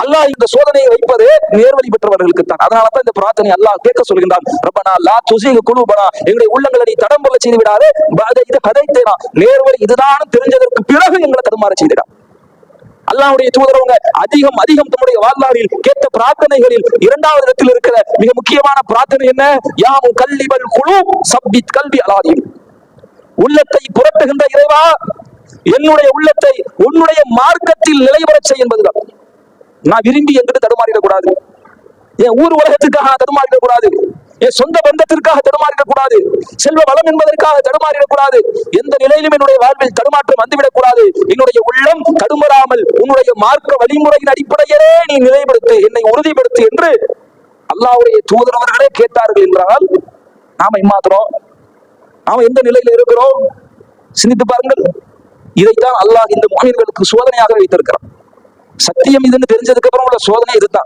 அல்லாஹ் இந்த சோதனையை வைப்பதே நேர்வழி பெற்றவர்களுக்கு தான். அதனால தான் இந்த பிரார்த்தனை அல்லாஹ் கேட்க சொல்கின்றான். ரப்பனா லா துஸிக் குலூபனா, எங்களுடைய உள்ளங்களை நீ தடம்புல செய்து விடாதே, இது ஹதைத்தனா, நேர்வழி இதுதான் தெரிஞ்சதற்கு பிறகு எங்களை தடுமாற செய்திடா. அல்லாஹ்வுடைய தூதரவங்க அதிகம் அதிகம் தம்முடைய வாழ்நாளில் கேட்ட பிரார்த்தனைகளில் இரண்டாவது இடத்தில் இருக்கிற மிக முக்கியமான பிரார்த்தனை என்ன? யா முகல்லிபல் குலூப் சப்பித் கல்பி அலா தீன். உள்ளத்தை புரட்டுகின்ற இறைவா, என்னுடைய உள்ளத்தை உன்னுடைய மார்க்கத்தில் நிலைவரச் செய் என்பதுதான். நான் விரும்பி என்கிட்ட தடுமாறிடக்கூடாது, என் ஊர் உலகத்திற்காக தடுமாறிடக்கூடாது, என் சொந்த பந்தத்திற்காக தடுமாறிடக்கூடாது, செல்வ வளம் என்பதற்காக தடுமாறிடக்கூடாது, எந்த நிலையிலும் என்னுடைய வாழ்வில் தடுமாற்றம் வந்துவிடக்கூடாது. என்னுடைய உள்ளம் தடுமாறாமல் உன்னுடைய மார்க்க வழிமுறையின் அடிப்படையிலே நீ நிலைப்படுத்து, என்னை உறுதிப்படுத்து என்று அல்லாஹ்வுடைய தூதரவர்களே கேட்டார்கள் என்றால் நாம இம்மாத்திரம் நாம எந்த நிலையில இருக்கிறோம் சிந்தித்து பாருங்கள். இதைத்தான் அல்லாஹ் இந்த முஃமின்களுக்கு சோதனையாக வைத்திருக்கிறான். சத்தியம் இதுன்னு தெரிஞ்சதுக்கு அப்புறம் உள்ள சோதனை இதுதான்.